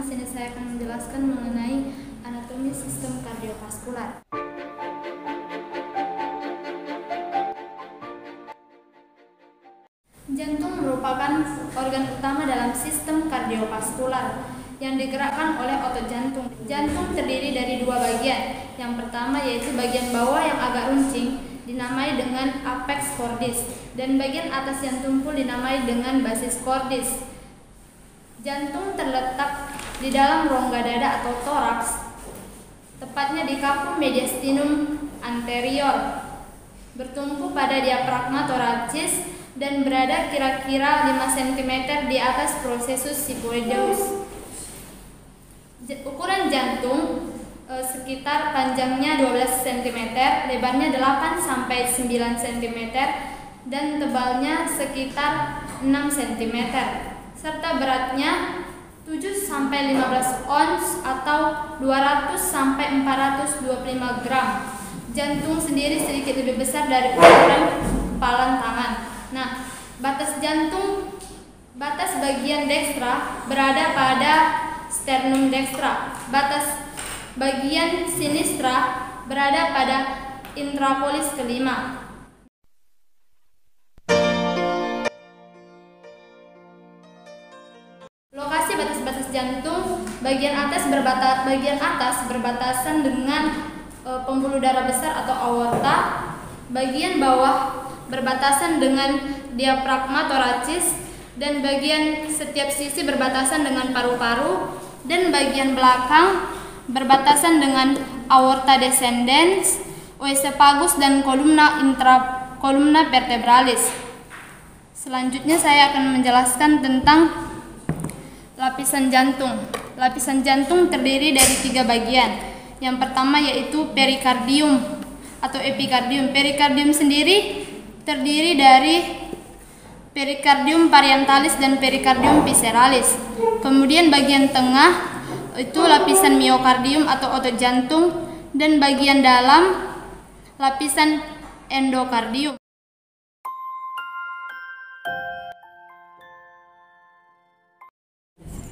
sini saya akan menjelaskan mengenai anatomi sistem kardiovaskular. Jantung merupakan organ utama dalam sistem kardiovaskular yang digerakkan oleh otot jantung. Jantung terdiri dari dua bagian. Yang pertama yaitu bagian bawah yang agak runcing dinamai dengan apex cordis dan bagian atas yang tumpul dinamai dengan basis cordis. Jantung terletak di dalam rongga dada atau toraks, tepatnya di capum mediastinum anterior, bertumpu pada diafragma thoracis dan berada kira-kira 5 cm di atas processus sigmoideus. Ukuran jantung sekitar panjangnya 12 cm, lebarnya 8 sampai 9 cm dan tebalnya sekitar 6 cm, serta beratnya 7 sampai 15 ons atau 200 sampai 425 gram. Jantung sendiri sedikit lebih besar dari ukuran kepalan tangan. Nah, batas bagian dekstra berada pada sternum dekstra. Batas bagian sinistra berada pada intrapolis kelima. Lokasi batas-batas jantung bagian atas berbatasan dengan pembuluh darah besar atau aorta, bagian bawah berbatasan dengan diafragma thoracis, dan bagian setiap sisi berbatasan dengan paru-paru, dan bagian belakang berbatasan dengan aorta descendens, oesophagus, dan kolumna vertebralis. Selanjutnya saya akan menjelaskan tentang lapisan jantung. Lapisan jantung terdiri dari 3 bagian. Yang pertama yaitu perikardium atau epikardium. Perikardium sendiri terdiri dari perikardium parieentalis dan perikardium visceralis. Kemudian bagian tengah itu lapisan miokardium atau otot jantung, dan bagian dalam lapisan endokardium.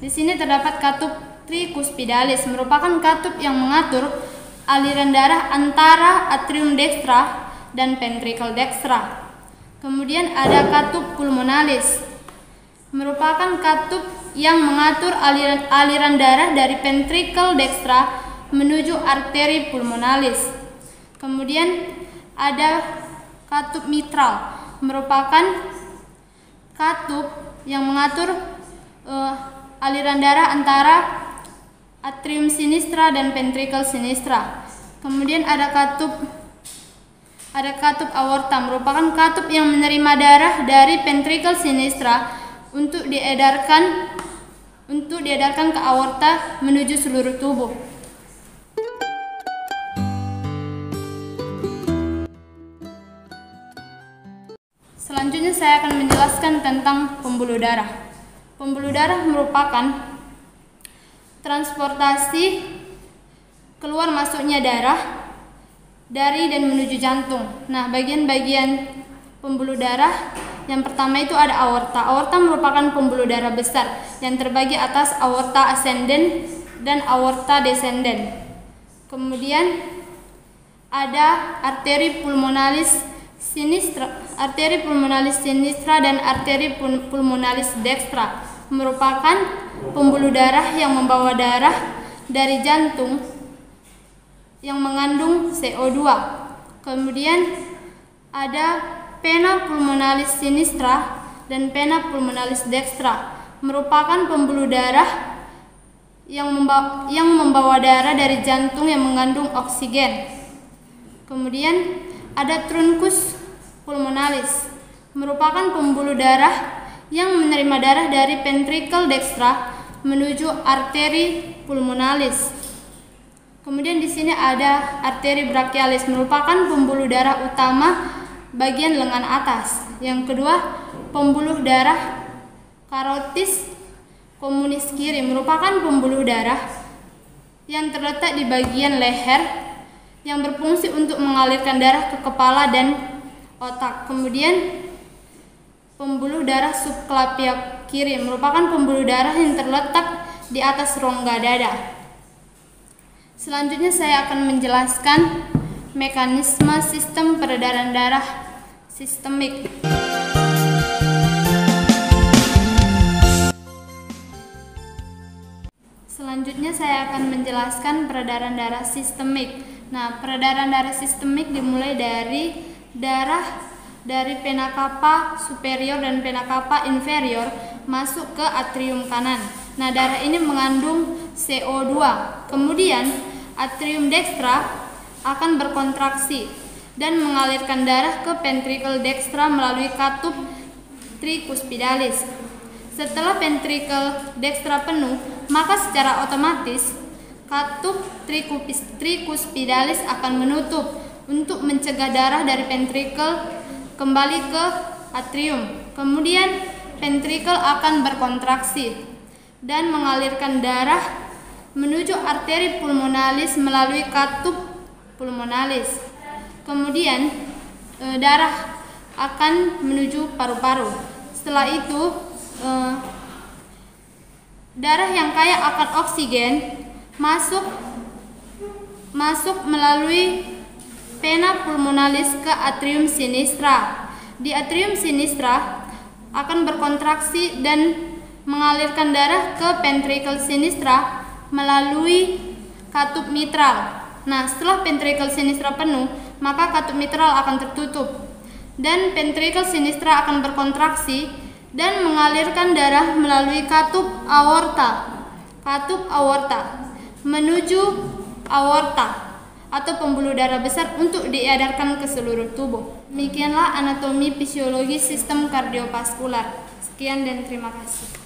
Di sini terdapat katup tricuspidalis, merupakan katup yang mengatur aliran darah antara atrium dekstra dan ventricle dekstra. Kemudian ada katup pulmonalis, merupakan katup yang mengatur aliran darah dari ventricle dekstra menuju arteri pulmonalis. Kemudian ada katup mitral, merupakan katup yang mengatur aliran darah antara atrium sinistra dan ventricle sinistra. Kemudian ada katup aorta, merupakan katup yang menerima darah dari ventricle sinistra untuk diedarkan ke aorta menuju seluruh tubuh. Selanjutnya saya akan menjelaskan tentang pembuluh darah. Pembuluh darah merupakan transportasi keluar masuknya darah dari dan menuju jantung. Nah, bagian-bagian pembuluh darah yang pertama itu ada aorta. Aorta merupakan pembuluh darah besar yang terbagi atas aorta ascendens dan aorta descendens. Kemudian ada arteri pulmonalis sinistra dan arteri pulmonalis dekstra, merupakan pembuluh darah yang membawa darah dari jantung yang mengandung CO2. Kemudian ada vena pulmonalis sinistra dan vena pulmonalis dekstra, merupakan pembuluh darah yang membawa darah dari jantung yang mengandung oksigen. Kemudian ada truncus pulmonalis, merupakan pembuluh darah yang menerima darah dari ventricle dekstra menuju arteri pulmonalis. Kemudian di sini ada arteri brachialis, merupakan pembuluh darah utama bagian lengan atas. Yang kedua, pembuluh darah carotis communis kiri, merupakan pembuluh darah yang terletak di bagian leher yang berfungsi untuk mengalirkan darah ke kepala dan otak. Kemudian pembuluh darah subclavian kiri, merupakan pembuluh darah yang terletak di atas rongga dada. Selanjutnya saya akan menjelaskan mekanisme sistem peredaran darah sistemik. Selanjutnya saya akan menjelaskan peredaran darah sistemik. Nah, peredaran darah sistemik dimulai dari darah dari vena cava superior dan vena cava inferior masuk ke atrium kanan. Nah, darah ini mengandung CO2. Kemudian atrium dextra akan berkontraksi dan mengalirkan darah ke ventricle dextra melalui katup tricuspidalis. Setelah ventricle dextra penuh, maka secara otomatis katup tricuspidalis akan menutup untuk mencegah darah dari ventricle kembali ke atrium. Kemudian ventricle akan berkontraksi dan mengalirkan darah menuju arteri pulmonalis melalui katup pulmonalis. Kemudian darah akan menuju paru-paru. Setelah itu darah yang kaya akan oksigen masuk melalui vena pulmonalis ke atrium sinistra. Di atrium sinistra akan berkontraksi dan mengalirkan darah ke ventricle sinistra melalui katup mitral. Nah, setelah ventricle sinistra penuh, maka katup mitral akan tertutup dan ventricle sinistra akan berkontraksi dan mengalirkan darah melalui katup aorta menuju aorta atau pembuluh darah besar untuk diedarkan ke seluruh tubuh. Demikianlah anatomi fisiologi sistem kardiovaskular. Sekian dan terima kasih.